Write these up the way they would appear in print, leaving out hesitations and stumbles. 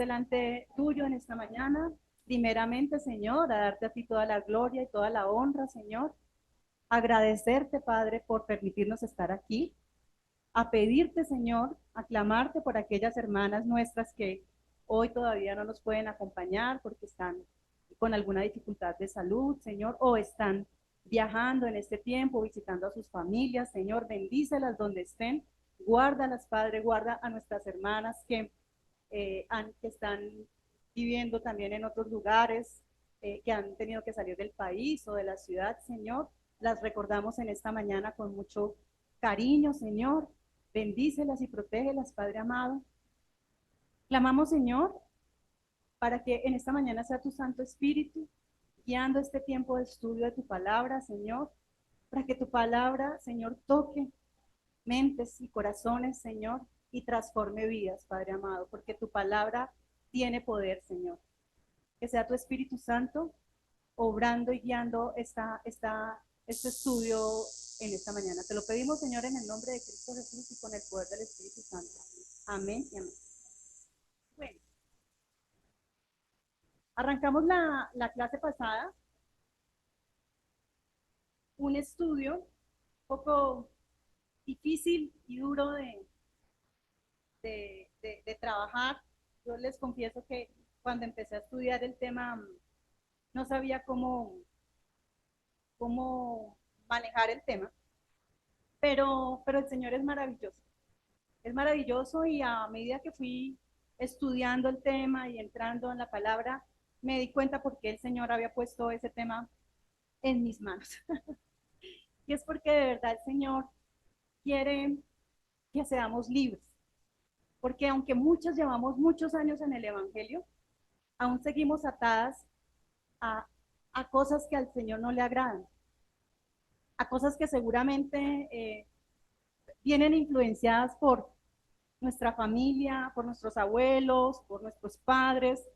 delante tuyo en esta mañana, primeramente, Señor, a darte a ti toda la gloria y toda la honra, Señor. Agradecerte, Padre, por permitirnos estar aquí, a pedirte, Señor, a clamarte por aquellas hermanas nuestras que hoy todavía no nos pueden acompañar porque están con alguna dificultad de salud, Señor, o están viajando en este tiempo, visitando a sus familias, Señor, bendícelas donde estén, guárdalas, Padre, guarda a nuestras hermanas que están viviendo también en otros lugares, que han tenido que salir del país o de la ciudad, Señor. Las recordamos en esta mañana con mucho cariño, Señor. Bendícelas y protégelas, Padre amado. Clamamos, Señor, para que en esta mañana sea tu Santo Espíritu guiando este tiempo de estudio de tu palabra, Señor, para que tu palabra, Señor, toque mentes y corazones, Señor, y transforme vidas, Padre amado, porque tu palabra tiene poder, Señor. Que sea tu Espíritu Santo obrando y guiando este estudio en esta mañana. Te lo pedimos, Señor, en el nombre de Cristo Jesús y con el poder del Espíritu Santo. Amén y amén. Bueno, arrancamos la clase pasada, un estudio un poco difícil y duro de trabajar. Yo les confieso que cuando empecé a estudiar el tema no sabía cómo manejar el tema, pero el Señor es maravilloso y a medida que fui estudiando el tema y entrando en la palabra, me di cuenta por qué el Señor había puesto ese tema en mis manos. Y es porque de verdad el Señor quiere que seamos libres, porque aunque muchos llevamos muchos años en el Evangelio, aún seguimos atadas a, a cosas que al Señor no le agradan, a cosas que seguramente vienen influenciadas por nuestra familia, por nuestros abuelos, por nuestros padres,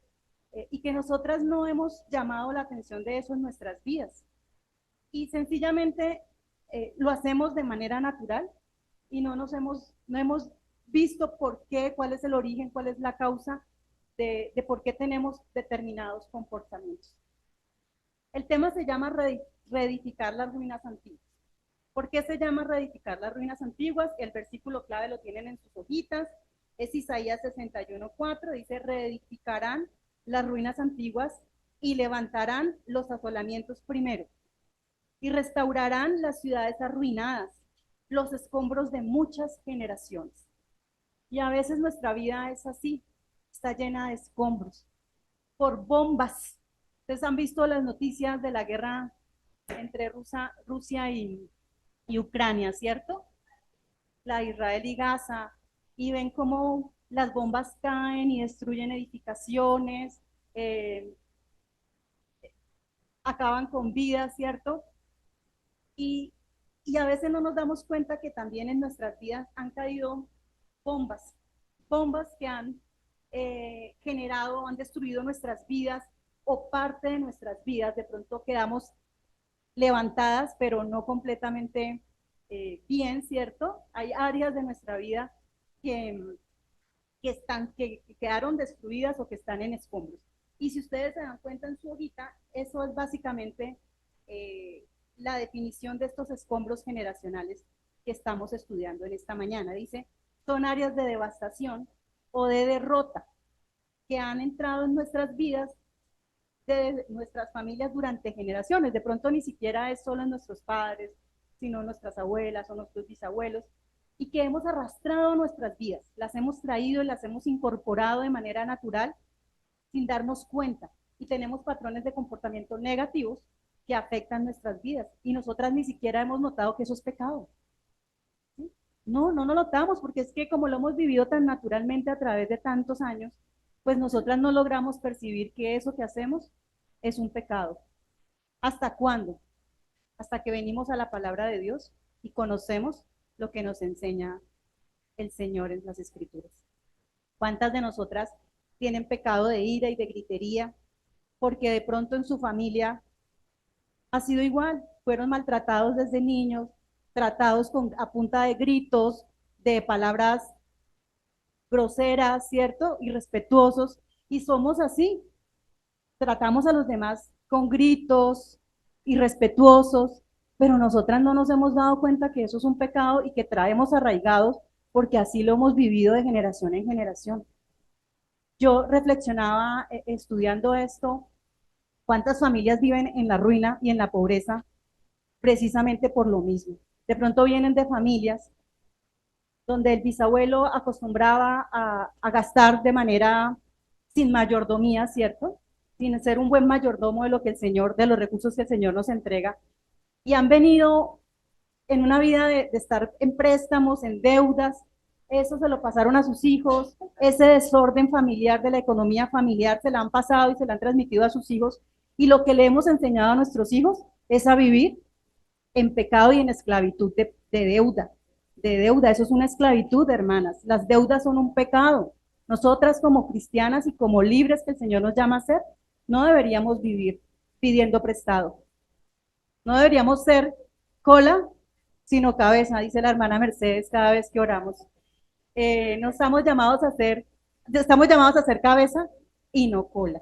y que nosotras no hemos llamado la atención de eso en nuestras vidas. Y sencillamente lo hacemos de manera natural y no hemos visto por qué, cuál es el origen, cuál es la causa de por qué tenemos determinados comportamientos. El tema se llama reedificar las ruinas antiguas. ¿Por qué se llama reedificar las ruinas antiguas? El versículo clave lo tienen en sus hojitas, es Isaías 61:4, dice, reedificarán las ruinas antiguas y levantarán los asolamientos primero, y restaurarán las ciudades arruinadas, los escombros de muchas generaciones. Y a veces nuestra vida es así, está llena de escombros, por bombas. Ustedes han visto las noticias de la guerra entre Rusia y Ucrania, ¿cierto? La de Israel y Gaza, y ven cómo las bombas caen y destruyen edificaciones, eh, acaban con vidas, ¿cierto? Y, y a veces no nos damos cuenta que también en nuestras vidas han caído bombas, bombas que han generado, han destruido nuestras vidas o parte de nuestras vidas. De pronto quedamos levantadas, pero no completamente bien, ¿cierto? Hay áreas de nuestra vida que, que quedaron destruidas o que están en escombros. Y si ustedes se dan cuenta en su hojita, eso es básicamente la definición de estos escombros generacionales que estamos estudiando en esta mañana. Dice, son áreas de devastación o de derrota que han entrado en nuestras vidas, de nuestras familias durante generaciones. De pronto ni siquiera es solo en nuestros padres, sino nuestras abuelas o nuestros bisabuelos, y que hemos arrastrado nuestras vidas, las hemos traído y las hemos incorporado de manera natural sin darnos cuenta. Y tenemos patrones de comportamiento negativos que afectan nuestras vidas. Y nosotras ni siquiera hemos notado que eso es pecado. ¿Sí? No lo notamos porque es que como lo hemos vivido tan naturalmente a través de tantos años, pues nosotras no logramos percibir que eso que hacemos es un pecado. ¿Hasta cuándo? Hasta que venimos a la palabra de Dios y conocemos lo que nos enseña el Señor en las Escrituras. ¿Cuántas de nosotras tienen pecado de ira y de gritería porque de pronto en su familia ha sido igual? Fueron maltratados desde niños, tratados a punta de gritos, de palabras groseras, ¿cierto? Irrespetuosos, Y somos así, tratamos a los demás con gritos, irrespetuosos, pero nosotras no nos hemos dado cuenta que eso es un pecado y que traemos arraigados porque así lo hemos vivido de generación en generación. Yo reflexionaba estudiando esto, cuántas familias viven en la ruina y en la pobreza precisamente por lo mismo. De pronto vienen de familias donde el bisabuelo acostumbraba a gastar de manera sin mayordomía, ¿cierto? Sin ser un buen mayordomo de lo que el Señor, de los recursos que el Señor nos entrega. Y han venido en una vida de estar en préstamos, en deudas, eso se lo pasaron a sus hijos, ese desorden familiar de la economía familiar se la han pasado y se la han transmitido a sus hijos. Y lo que le hemos enseñado a nuestros hijos es a vivir en pecado y en esclavitud de deuda. De deuda, eso es una esclavitud, hermanas. Las deudas son un pecado. Nosotras como cristianas y como libres que el Señor nos llama a ser, no deberíamos vivir pidiendo prestado. No deberíamos ser cola, sino cabeza, dice la hermana Mercedes cada vez que oramos. No estamos llamados a ser, estamos llamados a ser cabeza y no cola.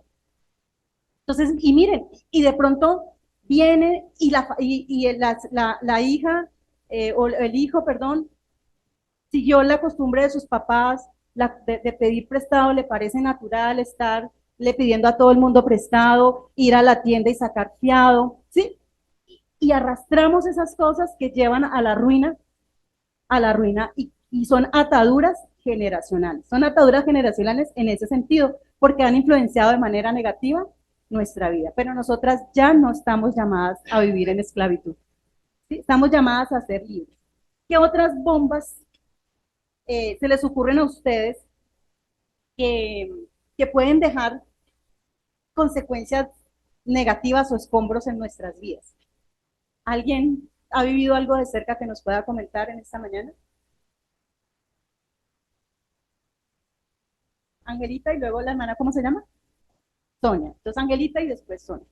Entonces, y miren, y de pronto viene y la hija, o el hijo, perdón, siguió la costumbre de sus papás, de pedir prestado, le parece natural estar le pidiendo a todo el mundo prestado, ir a la tienda y sacar fiado, ¿sí? Y arrastramos esas cosas que llevan a la ruina y son ataduras generacionales. Son ataduras generacionales en ese sentido, porque han influenciado de manera negativa nuestra vida. Pero nosotras ya no estamos llamadas a vivir en esclavitud. ¿Sí? Estamos llamadas a ser libres. ¿Qué otras bombas se les ocurren a ustedes que, que pueden dejar consecuencias negativas o escombros en nuestras vidas? ¿Alguien ha vivido algo de cerca que nos pueda comentar en esta mañana? Angelita y luego la hermana, ¿cómo se llama? Sonia. Entonces Angelita y después Sonia.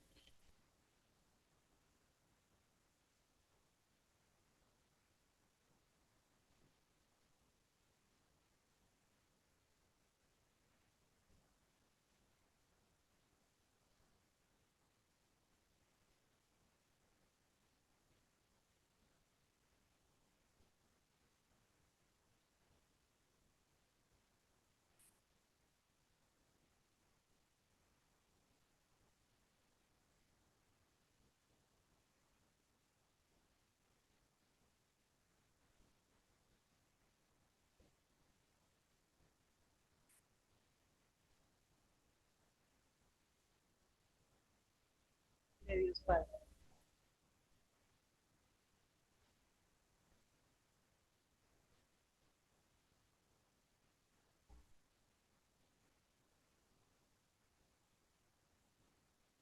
De Dios Padre.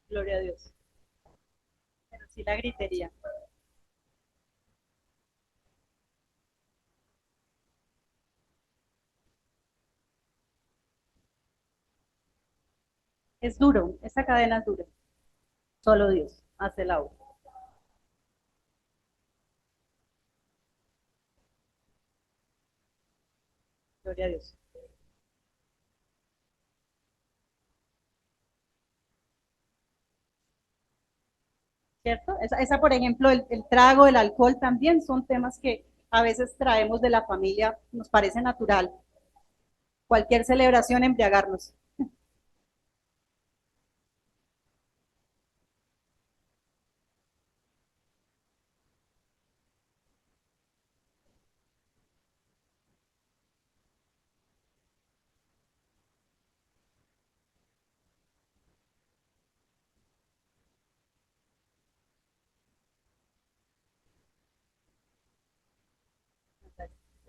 Gloria a Dios. Pero sí la gritería. Es duro, esa cadena es dura. Solo Dios hace la obra. Gloria a Dios. ¿Cierto? Esa por ejemplo, el trago, el alcohol también son temas que a veces traemos de la familia, nos parece natural. Cualquier celebración, embriagarnos.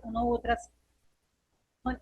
Uno u otras. Bueno,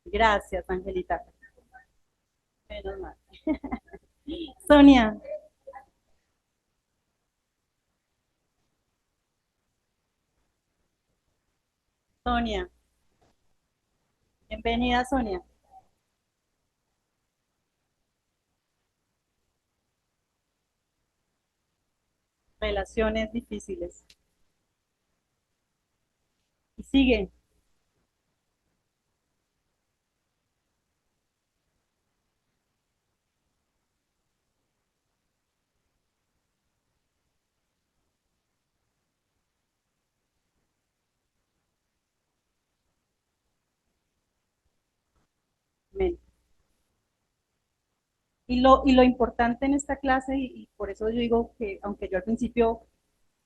Gracias, Angelita. Menos mal. Sonia, Sonia, bienvenida, Sonia. Relaciones difíciles. Y sigue. Amén. Y lo importante en esta clase, y por eso yo digo que, aunque yo al principio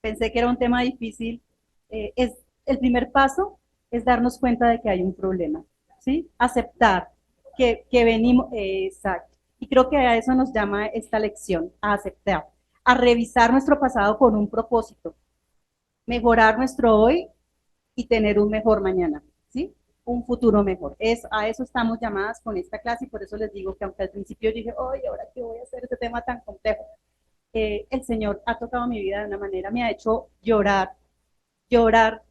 pensé que era un tema difícil, es el primer paso es darnos cuenta de que hay un problema, ¿sí? Aceptar que venimos, exacto. Y creo que a eso nos llama esta lección, a aceptar, a revisar nuestro pasado con un propósito, mejorar nuestro hoy y tener un mejor mañana, ¿sí? Un futuro mejor. A eso estamos llamadas con esta clase y por eso les digo que aunque al principio yo dije, oye, ¿ahora qué voy a hacer este tema tan complejo? El Señor ha tocado mi vida de una manera, me ha hecho llorar, llorar,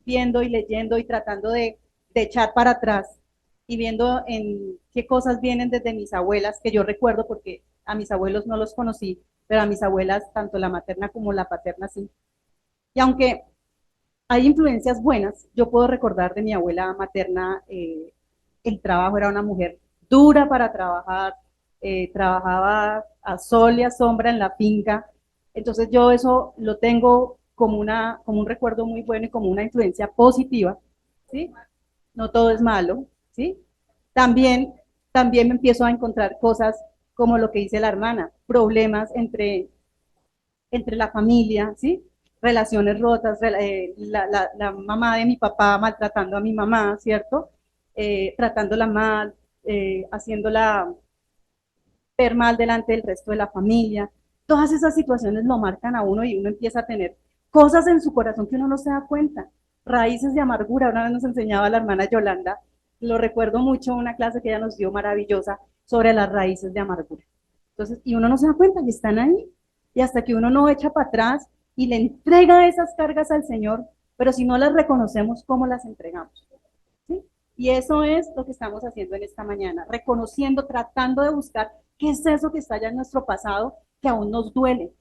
viendo y leyendo y tratando de echar para atrás y viendo en qué cosas vienen desde mis abuelas, que yo recuerdo porque a mis abuelos no los conocí, pero a mis abuelas, tanto la materna como la paterna, sí. Y aunque hay influencias buenas. Yo puedo recordar de mi abuela materna, el trabajo era una mujer dura para trabajar, trabajaba a sol y a sombra en la finca. Entonces yo eso lo tengo como un recuerdo muy bueno y como una influencia positiva, ¿sí? No todo es malo, ¿sí? También, también me empiezo a encontrar cosas como lo que dice la hermana, problemas entre la familia, ¿sí? Relaciones rotas, la mamá de mi papá maltratando a mi mamá, ¿cierto? Tratándola mal, haciéndola ver mal delante del resto de la familia. Todas esas situaciones lo marcan a uno y uno empieza a tener cosas en su corazón que uno no se da cuenta. Raíces de amargura. Una vez nos enseñaba la hermana Yolanda, lo recuerdo mucho, una clase que ella nos dio maravillosa sobre las raíces de amargura. Entonces, y uno no se da cuenta que están ahí. Y hasta que uno no echa para atrás y le entrega esas cargas al Señor, pero si no las reconocemos, ¿cómo las entregamos? ¿Sí? Y eso es lo que estamos haciendo en esta mañana, reconociendo, tratando de buscar qué es eso que está allá en nuestro pasado que aún nos duele,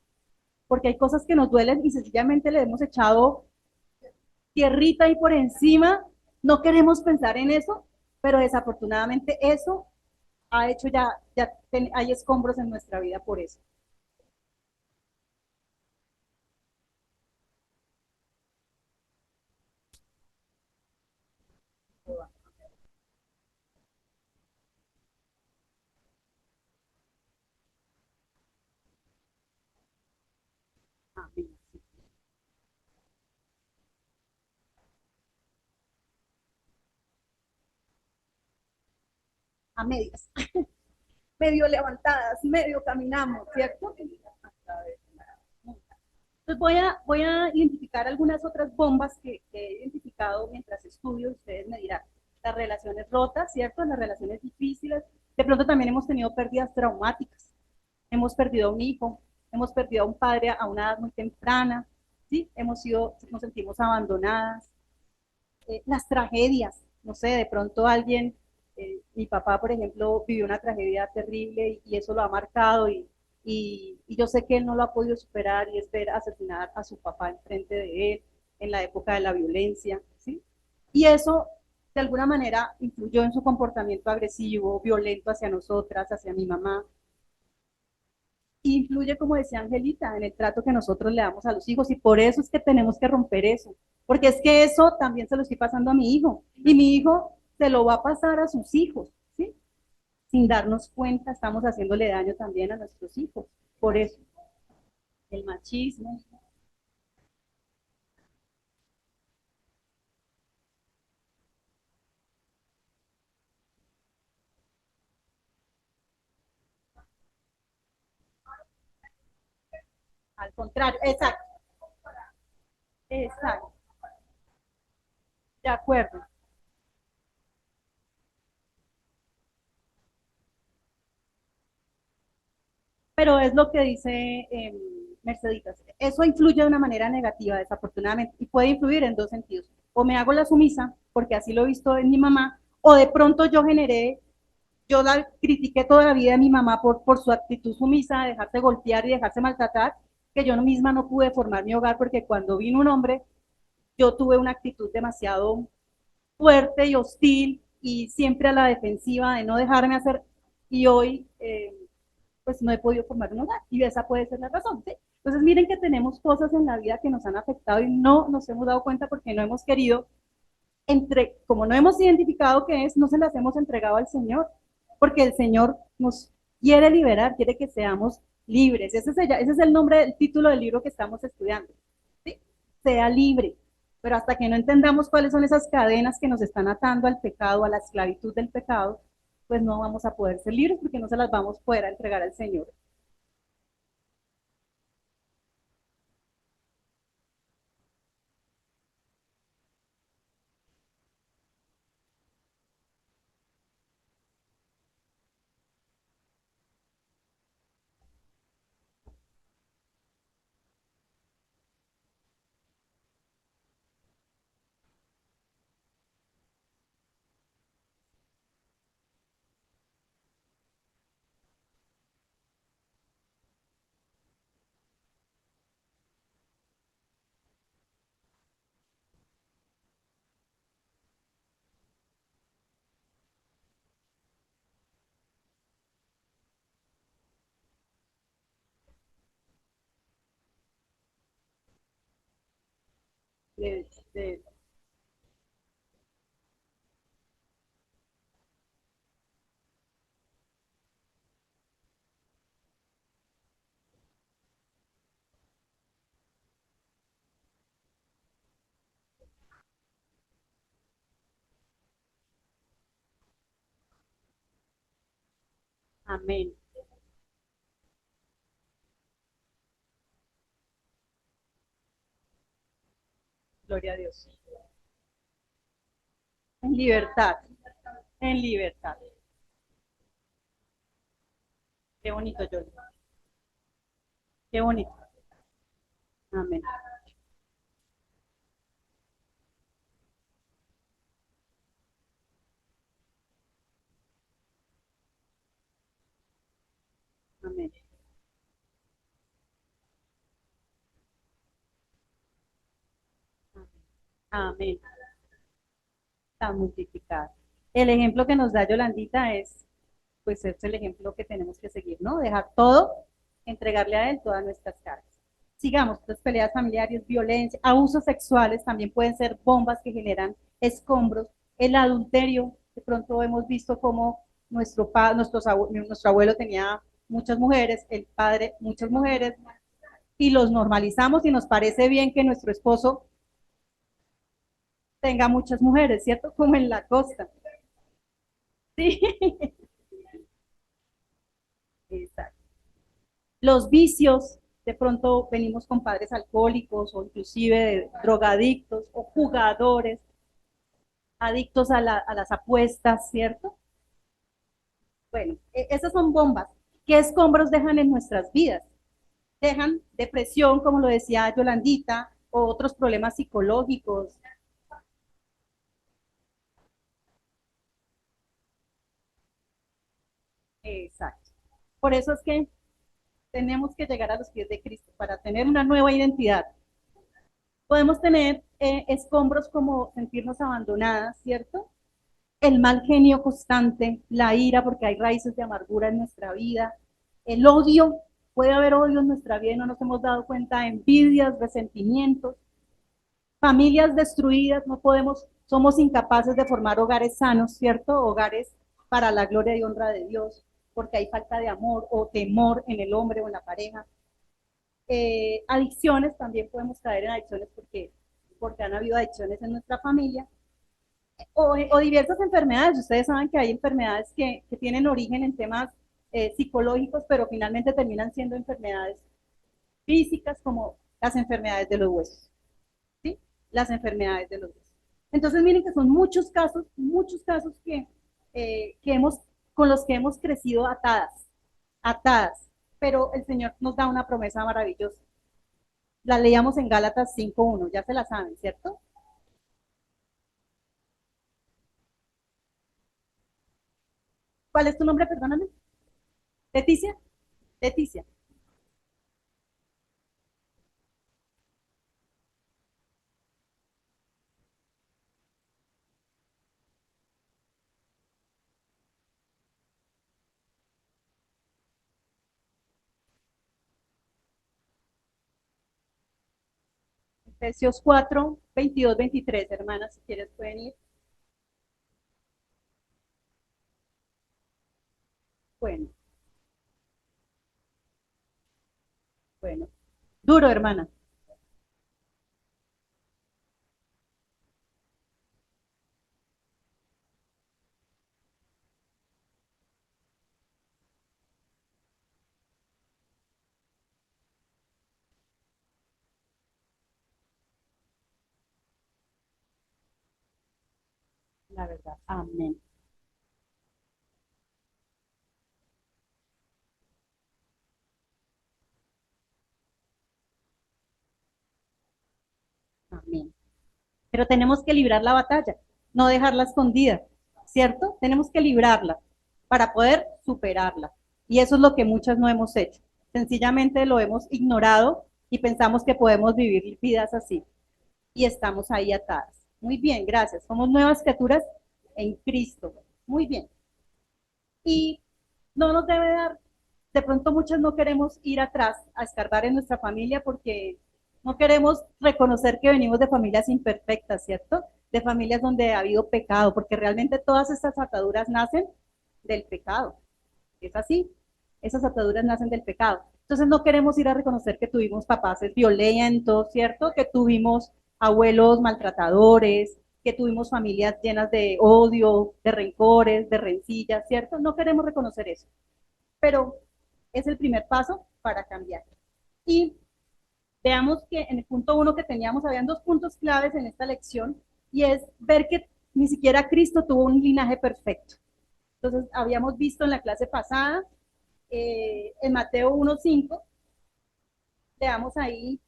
porque hay cosas que nos duelen y sencillamente le hemos echado tierrita ahí por encima, no queremos pensar en eso, pero desafortunadamente eso ha hecho hay escombros en nuestra vida por eso. Amén. A medias, medio levantadas, medio caminamos, ¿cierto? Entonces voy a identificar algunas otras bombas que he identificado mientras estudio, ustedes me dirán, las relaciones rotas, ¿cierto? Las relaciones difíciles, de pronto también hemos tenido pérdidas traumáticas, hemos perdido a un hijo, hemos perdido a un padre a una edad muy temprana, ¿sí? Nos sentimos abandonadas, las tragedias, no sé, de pronto alguien, mi papá, por ejemplo, vivió una tragedia terrible y eso lo ha marcado y yo sé que él no lo ha podido superar y es ver asesinar a su papá enfrente de él en la época de la violencia, ¿sí? Y eso de alguna manera influyó en su comportamiento agresivo, violento hacia nosotras, hacia mi mamá, influye, como decía Angelita, en el trato que nosotros le damos a los hijos y por eso es que tenemos que romper eso, porque es que eso también se lo estoy pasando a mi hijo y mi hijo se lo va a pasar a sus hijos, ¿sí? Sin darnos cuenta estamos haciéndole daño también a nuestros hijos, por eso el machismo, al contrario, exacto, exacto, de acuerdo. pero es lo que dice Merceditas. Eso influye de una manera negativa, desafortunadamente, y puede influir en dos sentidos. O me hago la sumisa, porque así lo he visto en mi mamá, o de pronto yo la critiqué toda la vida a mi mamá por su actitud sumisa, de dejarse golpear y dejarse maltratar, que yo misma no pude formar mi hogar, porque cuando vino un hombre, yo tuve una actitud demasiado fuerte y hostil y siempre a la defensiva de no dejarme hacer, y hoy pues no he podido formar un hogar, y esa puede ser la razón, ¿sí? Entonces miren que tenemos cosas en la vida que nos han afectado y no nos hemos dado cuenta porque no hemos querido, como no hemos identificado qué es, no se las hemos entregado al Señor, porque el Señor nos quiere liberar, quiere que seamos libres. Ese es el nombre del título del libro que estamos estudiando, ¿sí? Sea libre. Pero hasta que no entendamos cuáles son esas cadenas que nos están atando al pecado, a la esclavitud del pecado, pues no vamos a poder ser libres porque no se las vamos a poder entregar al Señor. De, de, amén. Gloria a Dios. En libertad, en libertad. Qué bonito, yo. Qué bonito. Amén. Amén. Amén. Está multiplicado. El ejemplo que nos da Yolandita pues es el ejemplo que tenemos que seguir, ¿no? Dejar todo, entregarle a él todas nuestras cargas. Sigamos, las peleas familiares, violencia, abusos sexuales también pueden ser bombas que generan escombros. El adulterio, de pronto hemos visto cómo nuestro abuelo tenía muchas mujeres, el padre muchas mujeres, y los normalizamos y nos parece bien que nuestro esposo tenga muchas mujeres, ¿cierto? Como en la costa. Sí, exacto. Los vicios, de pronto venimos con padres alcohólicos o inclusive drogadictos o jugadores, adictos a las apuestas, ¿cierto? Bueno, esas son bombas. ¿Qué escombros dejan en nuestras vidas? Dejan depresión, como lo decía Yolandita, o otros problemas psicológicos. Exacto. Por eso es que tenemos que llegar a los pies de Cristo para tener una nueva identidad. Podemos tener escombros como sentirnos abandonadas, ¿cierto? El mal genio constante, la ira, porque hay raíces de amargura en nuestra vida, el odio, puede haber odio en nuestra vida y no nos hemos dado cuenta, envidias, resentimientos, familias destruidas, no podemos, somos incapaces de formar hogares sanos, ¿cierto? Hogares para la gloria y honra de Dios, porque hay falta de amor o temor en el hombre o en la pareja. Adicciones, también podemos caer en adicciones porque han habido adicciones en nuestra familia, o diversas enfermedades. Ustedes saben que hay enfermedades que tienen origen en temas psicológicos, pero finalmente terminan siendo enfermedades físicas, como las enfermedades de los huesos, ¿sí? Las enfermedades de los huesos. Entonces, miren que son muchos casos que hemos, con los que hemos crecido atadas, atadas. pero el Señor nos da una promesa maravillosa. La leíamos en Gálatas 5:1, ya se la saben, ¿cierto? ¿Cuál es tu nombre, perdóname? Leticia. Leticia. Efesios 4:22-23, hermanas, si quieres pueden ir. Bueno, bueno. Duro, hermana. La verdad. Amén. Amén. Pero tenemos que librar la batalla, no dejarla escondida, ¿cierto? Tenemos que librarla para poder superarla. Y eso es lo que muchas no hemos hecho. Sencillamente lo hemos ignorado y pensamos que podemos vivir vidas así. Y estamos ahí atadas. Muy bien, gracias. Somos nuevas criaturas en Cristo. Muy bien. Y no nos debe dar, de pronto muchas no queremos ir atrás a escarbar en nuestra familia porque no queremos reconocer que venimos de familias imperfectas, ¿cierto? De familias donde ha habido pecado, porque realmente todas estas ataduras nacen del pecado. Es así, esas ataduras nacen del pecado. Entonces no queremos ir a reconocer que tuvimos papás violentos, ¿cierto? Que tuvimos abuelos maltratadores, que tuvimos familias llenas de odio, de rencores, de rencillas, ¿cierto? No queremos reconocer eso, pero es el primer paso para cambiar. Y veamos que en el punto 1 que teníamos, habían dos puntos claves en esta lección, y es ver que ni siquiera Cristo tuvo un linaje perfecto. Entonces, habíamos visto en la clase pasada, en Mateo 1:5, veamos ahí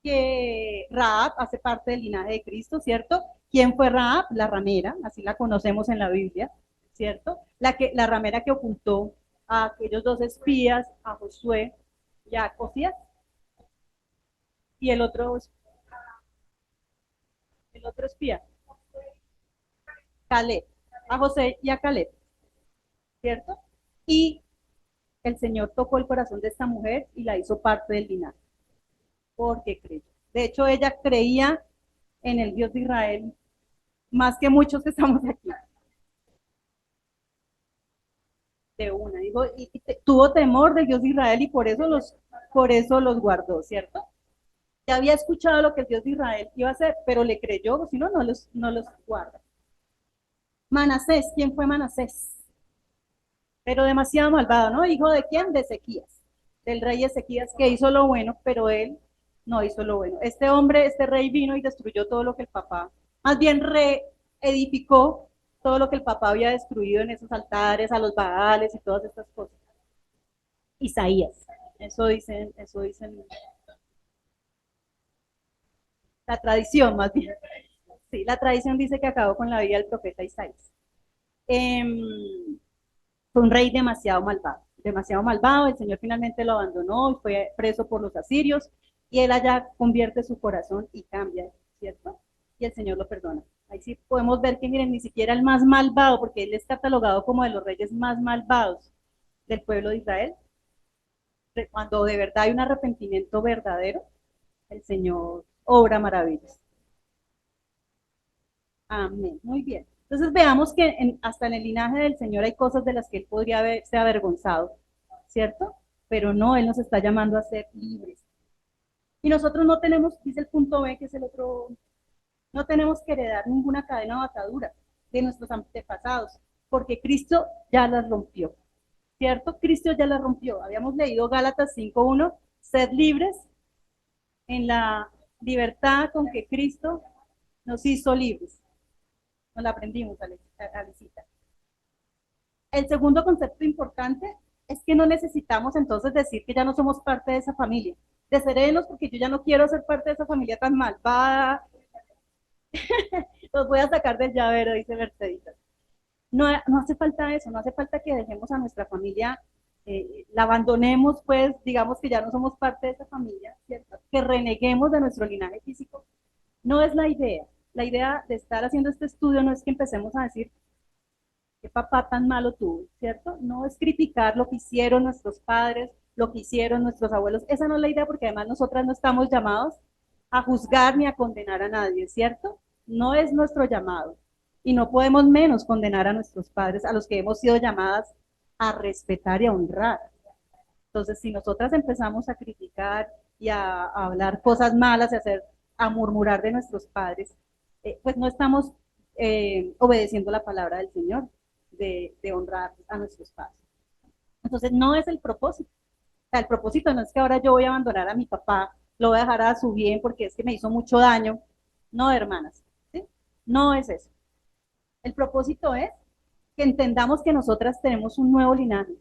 que Rahab hace parte del linaje de Cristo, ¿cierto? ¿Quién fue Rahab? La ramera, así la conocemos en la Biblia, ¿cierto? La ramera que ocultó a aquellos dos espías, a Josué y a Josías, y el otro espía, Caleb, a José y a Caleb, ¿cierto? Y el Señor tocó el corazón de esta mujer y la hizo parte del linaje, porque creyó. De hecho, ella creía en el Dios de Israel más que muchos que estamos aquí. De una, dijo, tuvo temor del Dios de Israel y por eso los guardó, ¿cierto? Ya había escuchado lo que el Dios de Israel iba a hacer, pero le creyó, si no, no los guarda. Manasés, ¿quién fue Manasés? Pero demasiado malvado, ¿no? ¿Hijo de quién? De Ezequías, del rey Ezequías, que hizo lo bueno, pero él no hizo lo bueno. Este hombre, este rey vino y destruyó todo lo que el papá, más bien reedificó todo lo que el papá había destruido en esos altares, a los Baales y todas estas cosas. Isaías, eso dicen la tradición más bien. Sí, la tradición dice que acabó con la vida del profeta Isaías. Eh, Fue un rey demasiado malvado, el Señor finalmente lo abandonó y fue preso por los asirios, y él allá convierte su corazón y cambia, ¿cierto? Y el Señor lo perdona. Ahí sí podemos ver que, miren, ni siquiera el más malvado, porque él es catalogado como de los reyes más malvados del pueblo de Israel, cuando de verdad hay un arrepentimiento verdadero, el Señor obra maravillas. Amén. Muy bien. Entonces veamos que hasta en el linaje del Señor hay cosas de las que él podría haberse avergonzado, ¿cierto? Pero no, él nos está llamando a ser libres. Y nosotros no tenemos, dice el punto B, que es el otro, no tenemos que heredar ninguna cadena o atadura de nuestros antepasados, porque Cristo ya las rompió, ¿cierto? Cristo ya las rompió. Habíamos leído Gálatas 5:1, sed libres en la libertad con que Cristo nos hizo libres. Nos la aprendimos, Alecita. El segundo concepto importante es que no necesitamos entonces decir que ya no somos parte de esa familia. De serenos, porque yo ya no quiero ser parte de esa familia tan malvada. Los voy a sacar del llavero, dice Mercedita. No, no hace falta eso, no hace falta que dejemos a nuestra familia, la abandonemos, pues digamos que ya no somos parte de esa familia, ¿cierto? Que reneguemos de nuestro linaje físico. No es la idea. La idea de estar haciendo este estudio no es que empecemos a decir qué papá tan malo tuvo, ¿cierto? No es criticar lo que hicieron nuestros padres, lo que hicieron nuestros abuelos. Esa no es la idea porque además nosotras no estamos llamados a juzgar ni a condenar a nadie, ¿cierto? No es nuestro llamado. Y no podemos menos condenar a nuestros padres, a los que hemos sido llamadas a respetar y a honrar. Entonces, si nosotras empezamos a criticar y a hablar cosas malas y a murmurar de nuestros padres, pues no estamos obedeciendo la palabra del Señor de honrar a nuestros padres. Entonces, no es el propósito. O sea, el propósito no es que ahora yo voy a abandonar a mi papá, lo voy a dejar a su bien porque es que me hizo mucho daño. No, hermanas, ¿sí? No es eso. El propósito es que entendamos que nosotras tenemos un nuevo linaje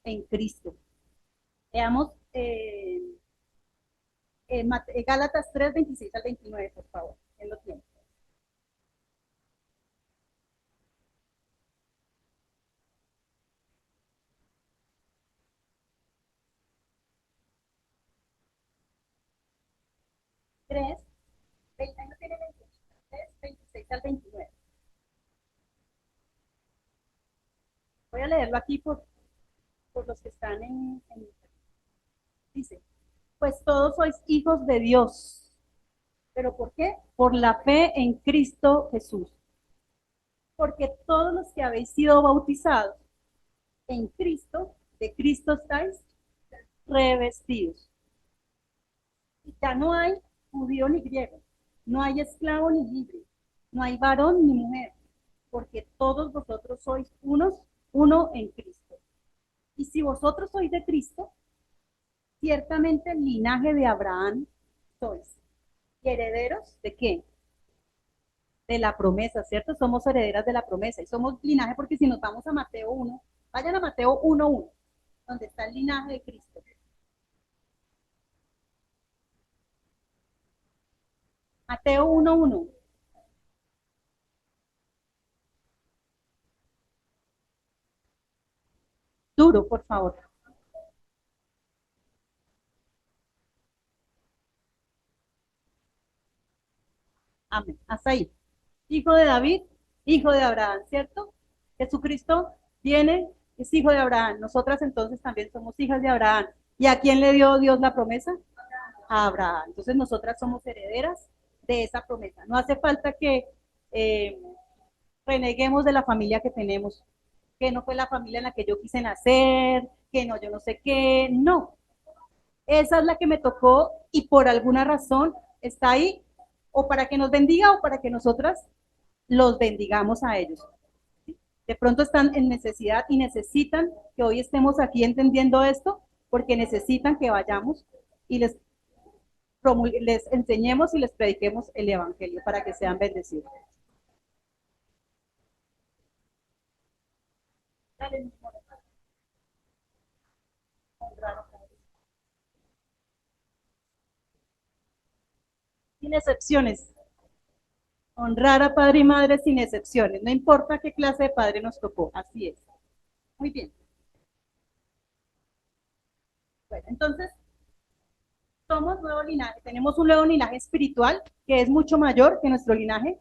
en Cristo. Veamos Gálatas 3, 26 al 29, por favor. ¿Quién lo tiene? Tres, 20, no tiene 28. 3, 26 al 29. Voy a leerlo aquí por los que están en. Dice, pues todos sois hijos de Dios. ¿Pero por qué? Por la fe en Cristo Jesús. Porque todos los que habéis sido bautizados en Cristo, de Cristo estáis revestidos. Y ya no hay judío ni griego, no hay esclavo ni libre, no hay varón ni mujer, porque todos vosotros sois uno en Cristo. Y si vosotros sois de Cristo, ciertamente el linaje de Abraham sois. ¿Y herederos de qué? De la promesa, ¿cierto? Somos herederas de la promesa y somos linaje porque si nos vamos a Mateo 1, vayan a Mateo 1:1, donde está el linaje de Cristo. Mateo 1:1. Duro, por favor. Amén. Hasta ahí. Hijo de David, hijo de Abraham, ¿cierto? Jesucristo viene, es hijo de Abraham. Nosotras entonces también somos hijas de Abraham. ¿Y a quién le dio Dios la promesa? A Abraham. Entonces nosotras somos herederas de esa promesa. No hace falta que eh, reneguemos de la familia que tenemos, que no fue la familia en la que yo quise nacer, que no, yo no sé qué. No, esa es la que me tocó y por alguna razón está ahí, o para que nos bendiga o para que nosotras los bendigamos a ellos. De pronto están en necesidad y necesitan que hoy estemos aquí entendiendo esto, porque necesitan que vayamos y les enseñemos y les prediquemos el Evangelio para que sean bendecidos. Dale, sin excepciones. Honrar a padre y madre sin excepciones, no importa qué clase de padre nos tocó, así es. Muy bien. Bueno, entonces, somos nuevo linaje, tenemos un nuevo linaje espiritual que es mucho mayor que nuestro linaje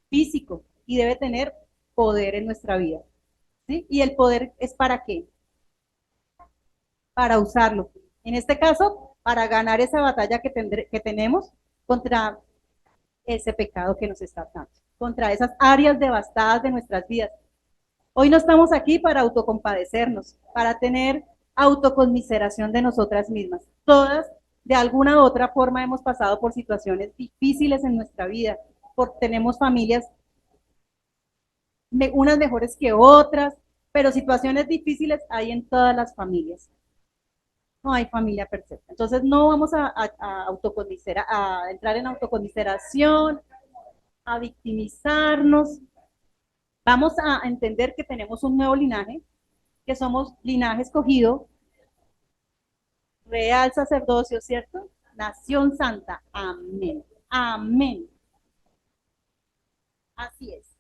físico y debe tener poder en nuestra vida. ¿Sí? ¿Y el poder es para qué? Para usarlo. En este caso, para ganar esa batalla que tenemos contra ese pecado que nos está dando, contra esas áreas devastadas de nuestras vidas. Hoy no estamos aquí para autocompadecernos, para tener autoconmiseración de nosotras mismas. Todas, de alguna u otra forma, hemos pasado por situaciones difíciles en nuestra vida, tenemos familias, unas mejores que otras, pero situaciones difíciles hay en todas las familias. No hay familia perfecta. Entonces no vamos a autoconmiserar, a entrar en autoconmiseración, a victimizarnos. Vamos a entender que tenemos un nuevo linaje, que somos linaje escogido, real sacerdocio, ¿cierto? Nación santa. Amén. Amén. Así es.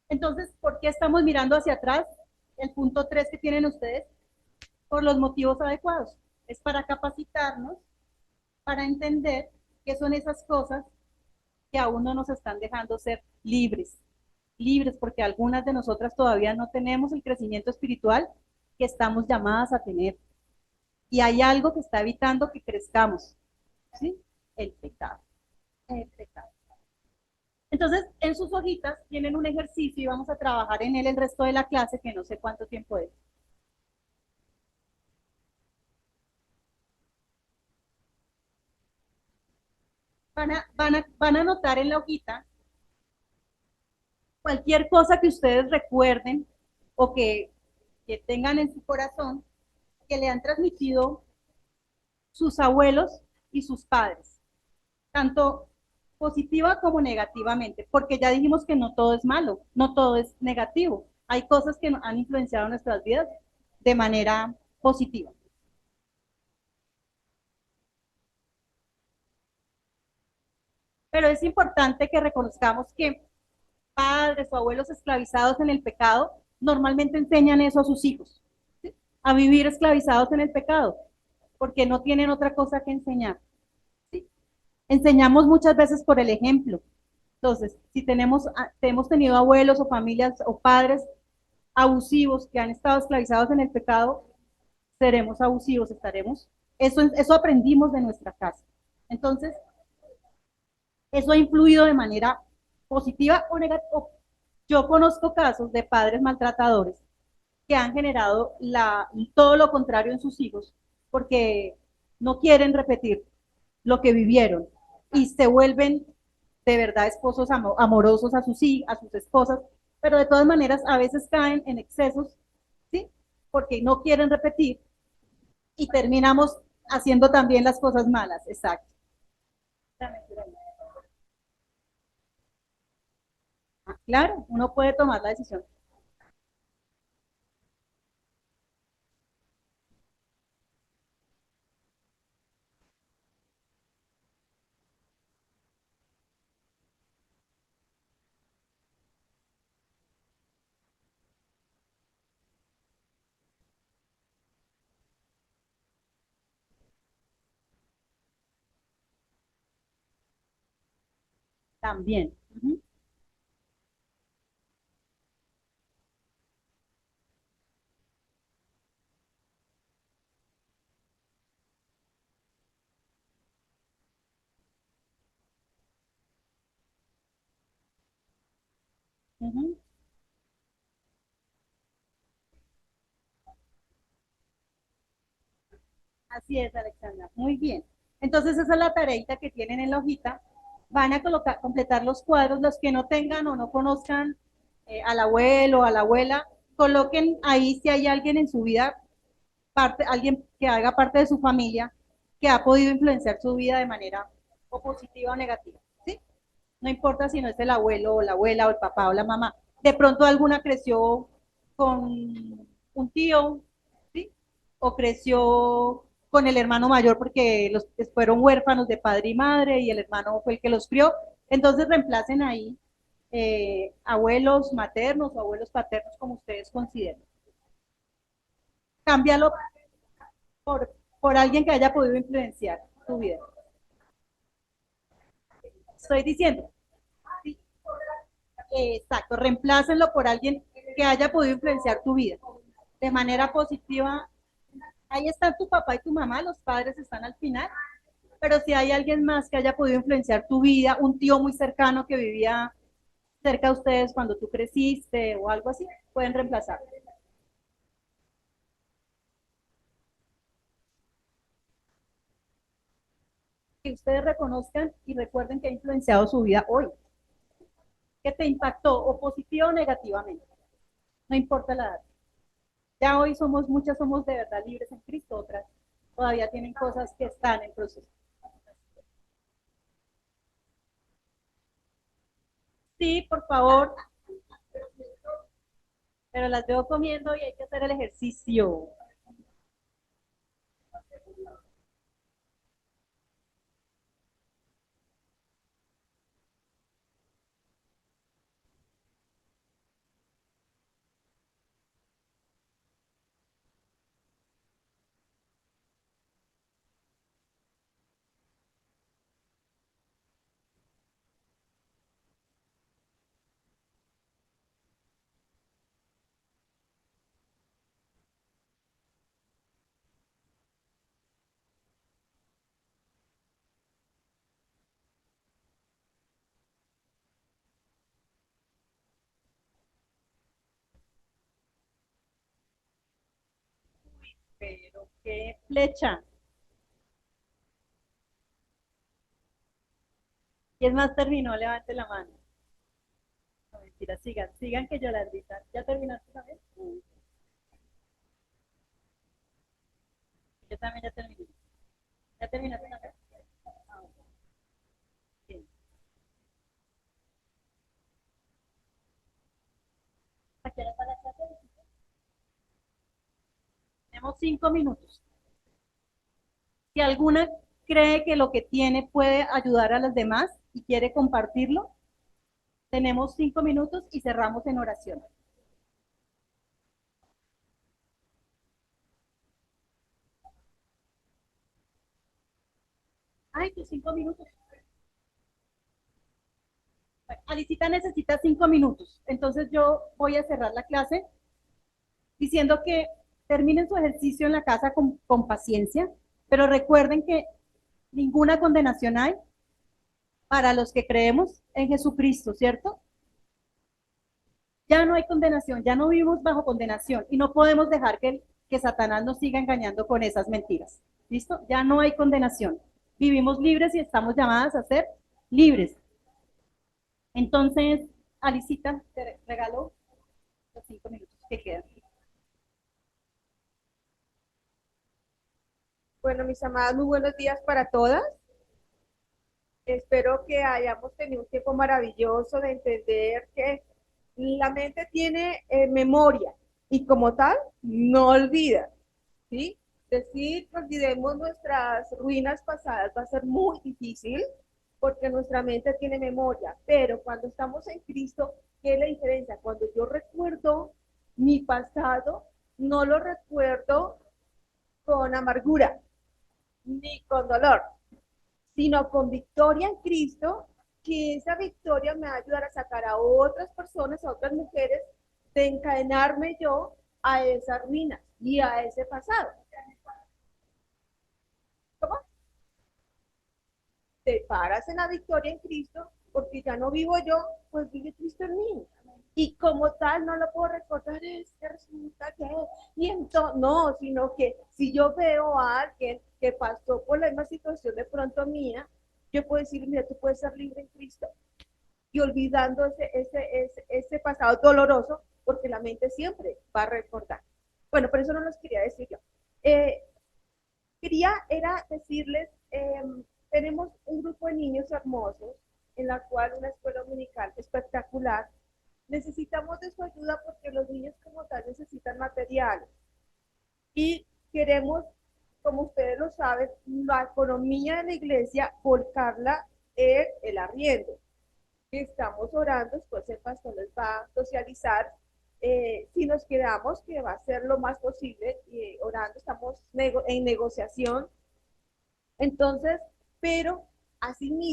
Entonces, ¿por qué estamos mirando hacia atrás? El punto 3 que tienen ustedes, por los motivos adecuados. Es para capacitarnos, para entender qué son esas cosas que aún no nos están dejando ser libres. Libres, porque algunas de nosotras todavía no tenemos el crecimiento espiritual que estamos llamadas a tener. Y hay algo que está evitando que crezcamos, ¿sí? El pecado. El pecado. Entonces, en sus hojitas tienen un ejercicio y vamos a trabajar en él el resto de la clase, que no sé cuánto tiempo es. Van a anotar en la hojita cualquier cosa que ustedes recuerden o que tengan en su corazón que le han transmitido sus abuelos y sus padres, tanto positiva como negativamente, porque ya dijimos que no todo es malo, no todo es negativo. Hay cosas que han influenciado nuestras vidas de manera positiva. Pero es importante que reconozcamos que padres o abuelos esclavizados en el pecado normalmente enseñan eso a sus hijos, ¿sí? A vivir esclavizados en el pecado, porque no tienen otra cosa que enseñar. ¿Sí? Enseñamos muchas veces por el ejemplo. Entonces, si hemos tenido abuelos o familias o padres abusivos que han estado esclavizados en el pecado, seremos abusivos, estaremos. Eso aprendimos de nuestra casa. Entonces, eso ha influido de manera positiva o negativa. Yo conozco casos de padres maltratadores que han generado todo lo contrario en sus hijos porque no quieren repetir lo que vivieron y se vuelven de verdad esposos amorosos a sus esposas, pero de todas maneras a veces caen en excesos, ¿sí? Porque no quieren repetir y terminamos haciendo también las cosas malas, exacto. Ah, claro, uno puede tomar la decisión. También. Uh -huh. Uh -huh. Así es, Alexandra. Muy bien. Entonces, esa es la tareita que tienen en la hojita. Van a completar los cuadros, los que no tengan o no conozcan al abuelo o a la abuela, coloquen ahí si hay alguien en su vida, alguien que haga parte de su familia, que ha podido influenciar su vida de manera o positiva o negativa. ¿Sí? No importa si no es el abuelo o la abuela o el papá o la mamá. De pronto alguna creció con un tío, ¿sí? O creció con el hermano mayor porque fueron huérfanos de padre y madre y el hermano fue el que los crió. Entonces reemplacen ahí abuelos maternos o abuelos paternos como ustedes consideren. Cámbialo por, por alguien que haya podido influenciar tu vida. Estoy diciendo, ¿sí? Exacto, reemplácenlo por alguien que haya podido influenciar tu vida de manera positiva. Ahí están tu papá y tu mamá, los padres están al final, pero si hay alguien más que haya podido influenciar tu vida, un tío muy cercano que vivía cerca de ustedes cuando tú creciste o algo así, pueden reemplazar. Que ustedes reconozcan y recuerden que ha influenciado su vida hoy, que te impactó o positiva o negativamente, no importa la edad. Ya hoy muchas somos de verdad libres en Cristo, otras todavía tienen cosas que están en proceso. Sí, por favor, pero las veo comiendo y hay que hacer el ejercicio. Pero qué flecha. ¿Quién más terminó? Levante la mano. No, mentira, sigan, sigan que yo la grita. ¿Ya terminaste también? Yo también ya terminé. ¿Ya terminaste también? Ah, bien. ¿A qué hora está la clase? Tenemos 5 minutos. Si alguna cree que lo que tiene puede ayudar a los demás y quiere compartirlo, tenemos 5 minutos y cerramos en oración. Ay, tus 5 minutos. Alicita necesita 5 minutos. Entonces yo voy a cerrar la clase diciendo que terminen su ejercicio en la casa con paciencia, pero recuerden que ninguna condenación hay para los que creemos en Jesucristo, ¿cierto? Ya no hay condenación, ya no vivimos bajo condenación y no podemos dejar que Satanás nos siga engañando con esas mentiras. ¿Listo? Ya no hay condenación. Vivimos libres y estamos llamadas a ser libres. Entonces, Alicita, te regalo los 5 minutos que quedan. Bueno, mis amadas, muy buenos días para todas. Espero que hayamos tenido un tiempo maravilloso de entender que la mente tiene memoria y como tal no olvida, ¿sí? Decir que olvidemos nuestras ruinas pasadas va a ser muy difícil porque nuestra mente tiene memoria, pero cuando estamos en Cristo, ¿qué es la diferencia? Cuando yo recuerdo mi pasado, no lo recuerdo con amargura ni con dolor, sino con victoria en Cristo, que esa victoria me va a ayudar a sacar a otras personas, a otras mujeres, de encadenarme yo a esa ruina y a ese pasado. ¿Cómo? Te paras en la victoria en Cristo, porque ya no vivo yo, pues vive Cristo en mí. Y como tal, no lo puedo recordar, es que resulta que, y entonces, no, sino que si yo veo a alguien que pasó por la misma situación de pronto mía, yo puedo decir, mira, tú puedes ser libre en Cristo y olvidando ese pasado doloroso, porque la mente siempre va a recordar. Bueno, por eso no los quería decir yo. Eh, Quería era decirles, tenemos un grupo de niños hermosos, en la cual una escuela dominical espectacular. Necesitamos de su ayuda porque los niños como tal necesitan materiales. Y queremos, como ustedes lo saben, la economía de la iglesia volcarla en el arriendo. Estamos orando, después el pastor les va a socializar. Si nos quedamos, que va a ser lo más posible, orando, estamos en negociación. Entonces, pero así mismo